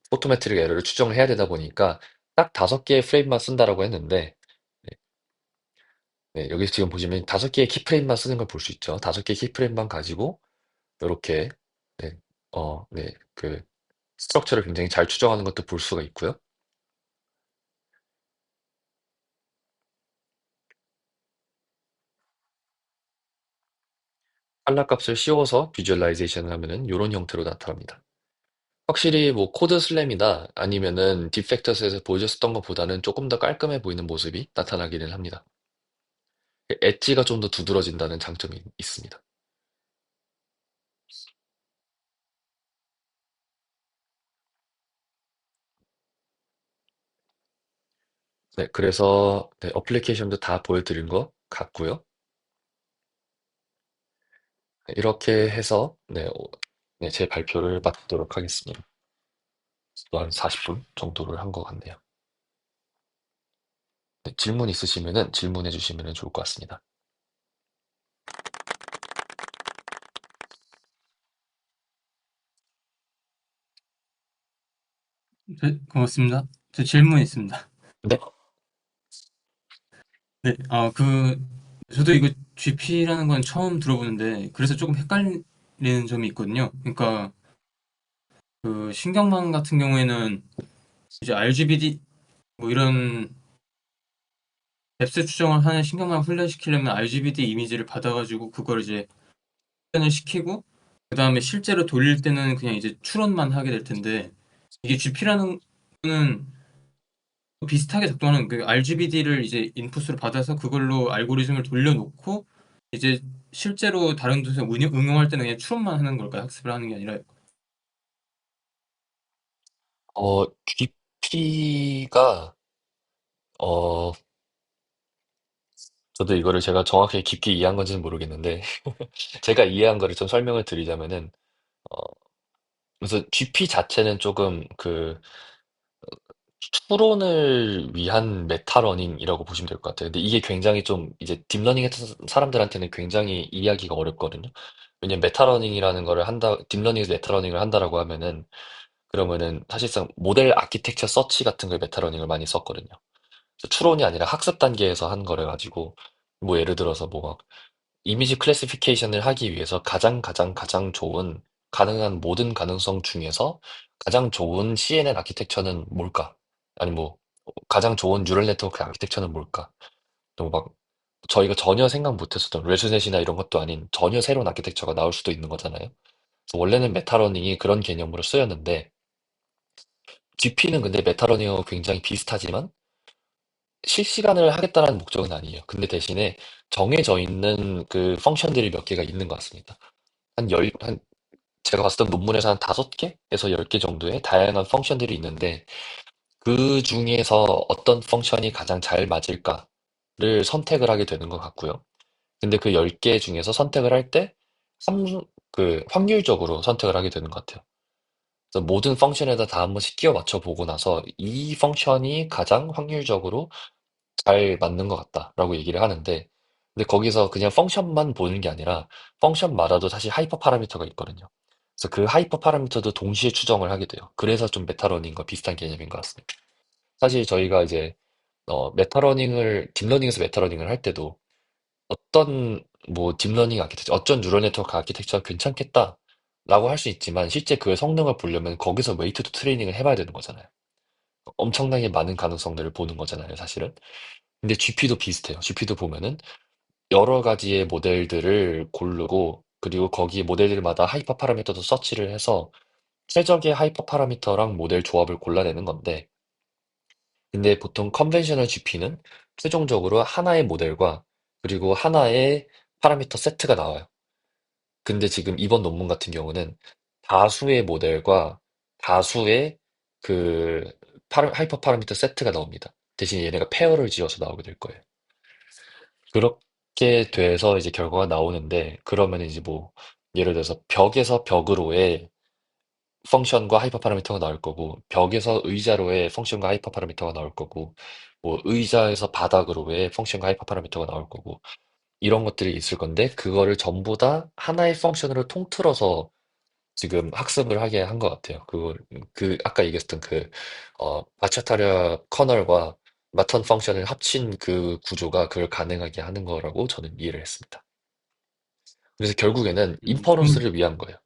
포토메트릭 에러를 추정을 해야 되다 보니까 딱 5개의 프레임만 쓴다라고 했는데 네, 네, 여기 지금 보시면 5개의 키프레임만 쓰는 걸 볼 수 있죠. 5개의 키프레임만 가지고 이렇게 네, 네, 스트럭처를 굉장히 잘 추정하는 것도 볼 수가 있고요. 한락값을 씌워서 비주얼라이제이션을 하면은 이런 형태로 나타납니다. 확실히 뭐 코드 슬램이나 아니면은 딥팩터스에서 보여줬었던 것보다는 조금 더 깔끔해 보이는 모습이 나타나기는 합니다. 엣지가 좀 더 두드러진다는 장점이 있습니다. 네, 그래서 네, 어플리케이션도 다 보여드린 것 같고요. 네, 이렇게 해서 네, 네, 제 발표를 마치도록 하겠습니다. 또 한 40분 정도를 한 것 같네요. 네, 질문 있으시면은 질문해 주시면 좋을 것 같습니다. 네, 고맙습니다. 저 질문 있습니다. 네. 네, 저도 이거 GP라는 건 처음 들어보는데, 그래서 조금 헷갈리는 점이 있거든요. 그러니까, 그, 신경망 같은 경우에는 이제 RGBD, 뭐 이런 앱스 추정을 하는 신경망 훈련시키려면 RGBD 이미지를 받아가지고, 그걸 이제 훈련을 시키고, 그 다음에 실제로 돌릴 때는 그냥 이제 추론만 하게 될 텐데, 이게 GP라는 거는 비슷하게 작동하는 그 RGBD를 이제 인풋으로 받아서 그걸로 알고리즘을 돌려놓고 이제 실제로 다른 도시에 응용할 때는 그냥 추론만 하는 걸까요? 학습을 하는 게 아니라. GP가 어, 저도 이거를 제가 정확하게 깊게 이해한 건지는 모르겠는데 제가 이해한 거를 좀 설명을 드리자면은 어, 그래서 GP 자체는 조금 추론을 위한 메타러닝이라고 보시면 될 것 같아요. 근데 이게 굉장히 좀 이제 딥러닝 했던 사람들한테는 굉장히 이해하기가 어렵거든요. 왜냐면 메타러닝이라는 거를 딥러닝에서 메타러닝을 한다라고 하면은 그러면은 사실상 모델 아키텍처 서치 같은 걸 메타러닝을 많이 썼거든요. 그래서 추론이 아니라 학습 단계에서 한 거래 가지고 뭐 예를 들어서 뭐 막 이미지 클래시피케이션을 하기 위해서 가장 좋은 가능한 모든 가능성 중에서 가장 좋은 CNN 아키텍처는 뭘까? 아니 뭐 가장 좋은 뉴럴 네트워크 아키텍처는 뭘까? 또 막 저희가 전혀 생각 못했었던 레주넷이나 이런 것도 아닌 전혀 새로운 아키텍처가 나올 수도 있는 거잖아요. 그래서 원래는 메타러닝이 그런 개념으로 쓰였는데 GP는 근데 메타러닝하고 굉장히 비슷하지만 실시간을 하겠다는 목적은 아니에요. 근데 대신에 정해져 있는 그 펑션들이 몇 개가 있는 것 같습니다. 제가 봤을 때 논문에서 한 5개에서 10개 정도의 다양한 펑션들이 있는데 그 중에서 어떤 펑션이 가장 잘 맞을까를 선택을 하게 되는 것 같고요. 근데 그 10개 중에서 선택을 할 때 확률적으로 선택을 하게 되는 것 같아요. 그래서 모든 펑션에다 다 한 번씩 끼워 맞춰 보고 나서 이 펑션이 가장 확률적으로 잘 맞는 것 같다라고 얘기를 하는데 근데 거기서 그냥 펑션만 보는 게 아니라 펑션마다도 사실 하이퍼 파라미터가 있거든요. 그래서 그 하이퍼 파라미터도 동시에 추정을 하게 돼요. 그래서 좀 메타러닝과 비슷한 개념인 것 같습니다. 사실 저희가 이제 딥러닝에서 메타러닝을 할 때도 어떤 뭐 딥러닝 아키텍처, 어쩐 뉴럴 네트워크 아키텍처가 괜찮겠다라고 할 수 있지만 실제 그의 성능을 보려면 거기서 웨이트 투 트레이닝을 해봐야 되는 거잖아요. 엄청나게 많은 가능성들을 보는 거잖아요, 사실은. 근데 GP도 비슷해요. GP도 보면은 여러 가지의 모델들을 고르고 그리고 거기 모델들마다 하이퍼 파라미터도 서치를 해서 최적의 하이퍼 파라미터랑 모델 조합을 골라내는 건데 근데 보통 컨벤셔널 GP는 최종적으로 하나의 모델과 그리고 하나의 파라미터 세트가 나와요. 근데 지금 이번 논문 같은 경우는 다수의 모델과 다수의 그 하이퍼 파라미터 세트가 나옵니다. 대신 얘네가 페어를 지어서 나오게 될 거예요. 그렇게 돼서 이제 결과가 나오는데 그러면 이제 뭐 예를 들어서 벽에서 벽으로의 펑션과 하이퍼 파라미터가 나올 거고 벽에서 의자로의 펑션과 하이퍼 파라미터가 나올 거고 뭐 의자에서 바닥으로의 펑션과 하이퍼 파라미터가 나올 거고 이런 것들이 있을 건데 그거를 전부 다 하나의 펑션으로 통틀어서 지금 학습을 하게 한 것 같아요. 그 아까 얘기했던 바차타르 커널과 마턴 펑션을 합친 그 구조가 그걸 가능하게 하는 거라고 저는 이해를 했습니다. 그래서 결국에는 처음, 인퍼런스를 위한 거예요.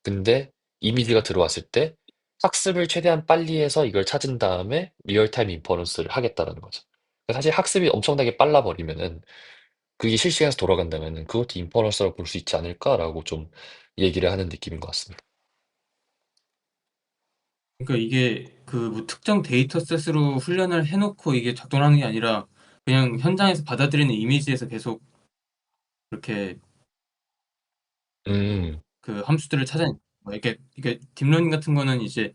근데 이미지가 들어왔을 때 학습을 최대한 빨리 해서 이걸 찾은 다음에 리얼타임 인퍼런스를 하겠다는 거죠. 사실 학습이 엄청나게 빨라버리면은 그게 실시간에서 돌아간다면은 그것도 인퍼런스라고 볼 수 있지 않을까라고 좀 얘기를 하는 느낌인 것 같습니다. 그러니까 이게 그 뭐 특정 데이터셋으로 훈련을 해놓고 이게 작동하는 게 아니라 그냥 현장에서 받아들이는 이미지에서 계속 그렇게 음, 그 함수들을 찾아내. 뭐 이게 딥러닝 같은 거는 이제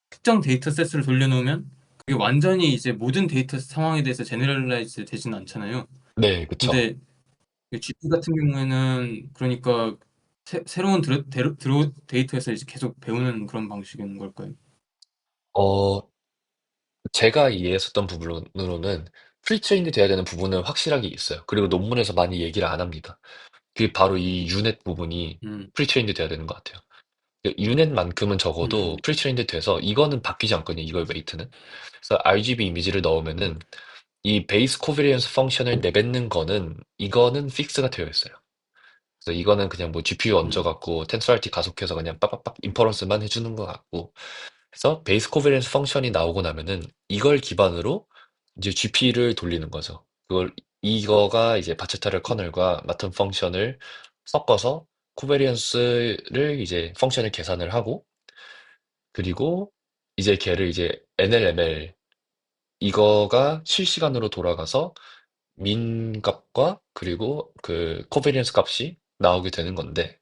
특정 데이터셋을 돌려놓으면 그게 완전히 이제 모든 데이터 상황에 대해서 제너럴라이즈 되지는 않잖아요. 네, 그쵸. 근데 GP 같은 경우에는 그러니까 새로운 데이터에서 이제 계속 배우는 그런 방식인 걸까요? 어, 제가 이해했었던 부분으로는 프리트레인드 돼야 되는 부분은 확실하게 있어요. 그리고 논문에서 많이 얘기를 안 합니다. 그게 바로 이 유넷 부분이 음, 프리트레인드 돼야 되는 것 같아요. 유넷만큼은 적어도 음, 프리트레인드 돼서 이거는 바뀌지 않거든요. 이걸 웨이트는. 그래서 RGB 이미지를 넣으면은 이 베이스 코비리언스 펑션을 내뱉는 거는 이거는 픽스가 되어 있어요. 그래서 이거는 그냥 뭐 GPU 음, 얹어갖고 텐서랄티 가속해서 그냥 빡빡빡 인퍼런스만 해주는 것 같고 그래서 베이스 코비리언스 펑션이 나오고 나면은 이걸 기반으로 이제 GP를 돌리는 거죠. 이거가 이제 바체타를 커널과 마튼 펑션을 섞어서 코베리언스를 이제 펑션을 계산을 하고 그리고 이제 걔를 이제 NLML 이거가 실시간으로 돌아가서 민 값과 그리고 그 코베리언스 값이 나오게 되는 건데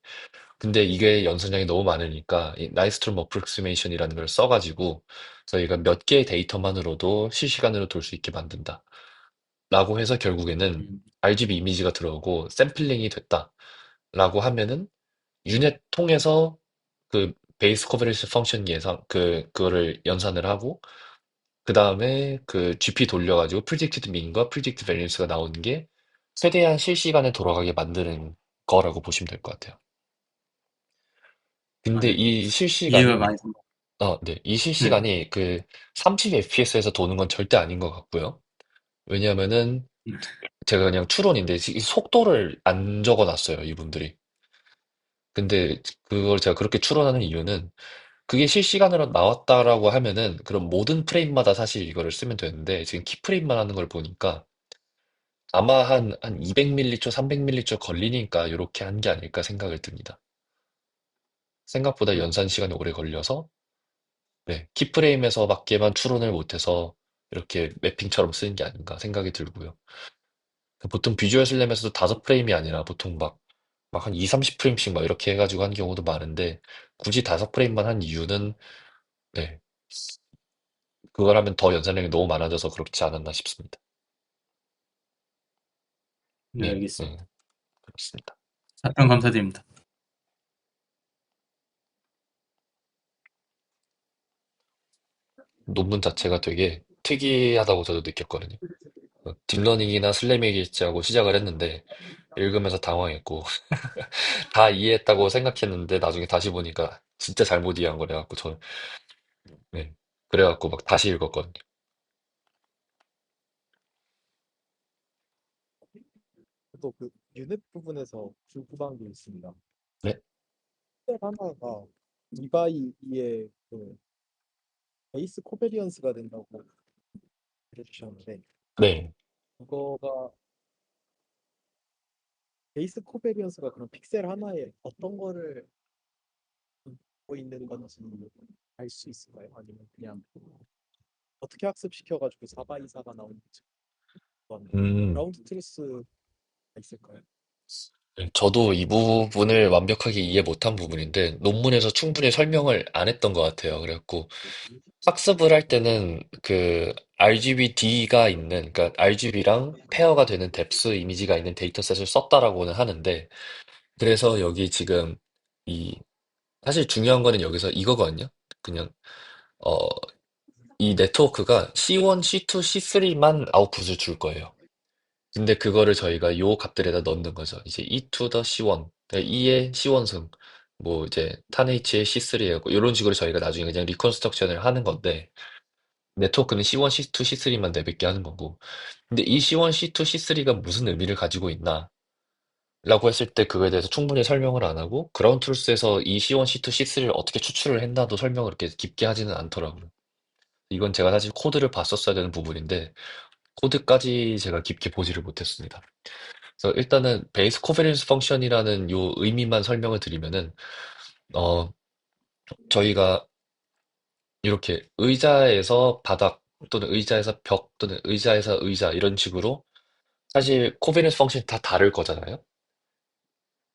근데 이게 연산량이 너무 많으니까 이 나이스트롬 어프록시메이션이라는 걸 써가지고 저희가 몇 개의 데이터만으로도 실시간으로 돌 수 있게 만든다. 라고 해서 결국에는 음. RGB 이미지가 들어오고 샘플링이 됐다. 라고 하면은 유넷 통해서 그 베이스 커버리지 펑션 예상 그거를 연산을 하고 그 다음에 그 GP 돌려가지고 프리딕티드 민과 프리딕티드 베리언스가 나오는 게 최대한 실시간에 돌아가게 만드는 거라고 보시면 될 것 같아요. 아, 근데 네. 이 이해가 실시간이 많이 됩니다. 네, 이 네. 실시간이 그 30fps에서 도는 건 절대 아닌 것 같고요. 왜냐하면은 음. 제가 그냥 추론인데 이 속도를 안 적어놨어요, 이분들이. 근데 그걸 제가 그렇게 추론하는 이유는 그게 실시간으로 나왔다라고 하면은 그럼 모든 프레임마다 사실 이거를 쓰면 되는데 지금 키프레임만 하는 걸 보니까 아마 한 200ms, 300ms 걸리니까 이렇게 한 게 아닐까 생각을 듭니다. 생각보다 음. 연산 시간이 오래 걸려서 네, 키프레임에서밖에만 추론을 못해서 이렇게 매핑처럼 쓰는 게 아닌가 생각이 들고요. 보통 비주얼 슬램에서도 5프레임이 아니라 보통 막 한 2, 30프레임씩 막 이렇게 해가지고 한 경우도 많은데 굳이 5프레임만 한 이유는 네, 그걸 하면 더 연산량이 너무 많아져서 그렇지 않았나 싶습니다. 네, 네, 네, 알겠습니다. 그렇습니다. 답변 감사드립니다. 논문 자체가 되게 특이하다고 저도 느꼈거든요. 딥러닝이나 슬래미겠지하고 시작을 했는데 읽으면서 당황했고 다 이해했다고 생각했는데 나중에 다시 보니까 진짜 잘못 이해한 거래갖고 저 네, 그래갖고 막 다시 읽었거든요. 또 그 유닛 부분에서 궁금한 게 있습니다. 네, 셀 하나가 2x2의 그 베이스 코베리언스가 된다고 해주셨는데 네, 그거가 베이스 코베리언스가 그런 픽셀 하나에 어떤 거를 보고 있는 건지 알 수 있을까요? 아니면 그냥 어떻게 학습시켜가지고 4x4가 나오는지 그런 음, 그라운드 트루스가 있을까요? 네, 저도 이 부분을 완벽하게 이해 못한 부분인데 논문에서 충분히 설명을 안 했던 것 같아요. 그래갖고 학습을 할 때는 그 RGB-D가 있는, 그러니까 RGB랑 페어가 되는 뎁스 이미지가 있는 데이터셋을 썼다라고는 하는데, 그래서 여기 지금 이 사실 중요한 거는 여기서 이거거든요. 그냥 어, 이 네트워크가 C1, C2, C3만 아웃풋을 줄 거예요. 근데 그거를 저희가 요 값들에다 넣는 거죠. 이제 E to the C1, E의 C1승, 뭐 이제 탄 H의 C3하고 이런 식으로 저희가 나중에 그냥 리컨스트럭션을 하는 건데 네트워크는 C1, C2, C3만 내뱉게 하는 거고. 근데 이 C1, C2, C3가 무슨 의미를 가지고 있나? 라고 했을 때 그거에 대해서 충분히 설명을 안 하고 그라운드 트루스에서 이 C1, C2, C3를 어떻게 추출을 했나도 설명을 그렇게 깊게 하지는 않더라고요. 이건 제가 사실 코드를 봤었어야 되는 부분인데 코드까지 제가 깊게 보지를 못했습니다. 그래서 일단은 베이스 코베런스 펑션이라는 요 의미만 설명을 드리면은 어 저희가 이렇게 의자에서 바닥 또는 의자에서 벽 또는 의자에서 의자 이런 식으로 사실 코베런스 펑션이 다 다를 거잖아요.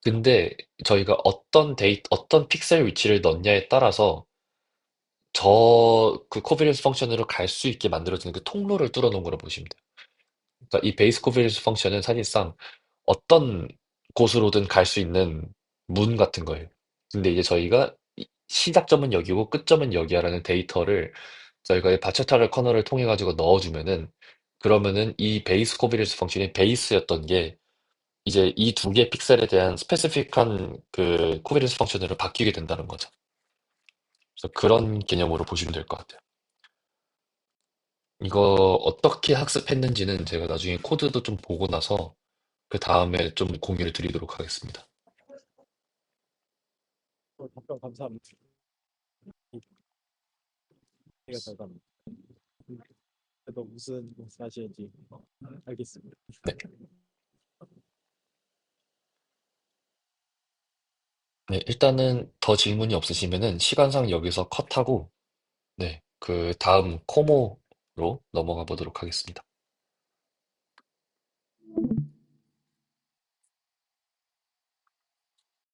근데 저희가 어떤 픽셀 위치를 넣냐에 따라서 그 코베런스 펑션으로 갈 수 있게 만들어지는 그 통로를 뚫어 놓은 거라 보시면 돼요. 그러니까 이 베이스 코베런스 펑션은 사실상 어떤 곳으로든 갈 수 있는 문 같은 거예요. 근데 이제 저희가 시작점은 여기고 끝점은 여기야라는 데이터를 저희가 이 바체타를 커널을 통해 가지고 넣어주면은 그러면은 이 베이스 코비리스 펑션이 베이스였던 게 이제 이 두 개의 픽셀에 대한 스페시픽한 그 코비리스 펑션으로 바뀌게 된다는 거죠. 그래서 그런 개념으로 보시면 될 것 같아요. 이거 어떻게 학습했는지는 제가 나중에 코드도 좀 보고 나서 그 다음에 좀 공유를 드리도록 하겠습니다. 답변 감사합니다. 이해가 잘 갑니다. 그래도 무슨 말씀하시는지 알겠습니다. 네. 네, 일단은 더 질문이 없으시면은 시간상 여기서 컷하고, 네, 그 다음 코모로 넘어가 보도록 하겠습니다.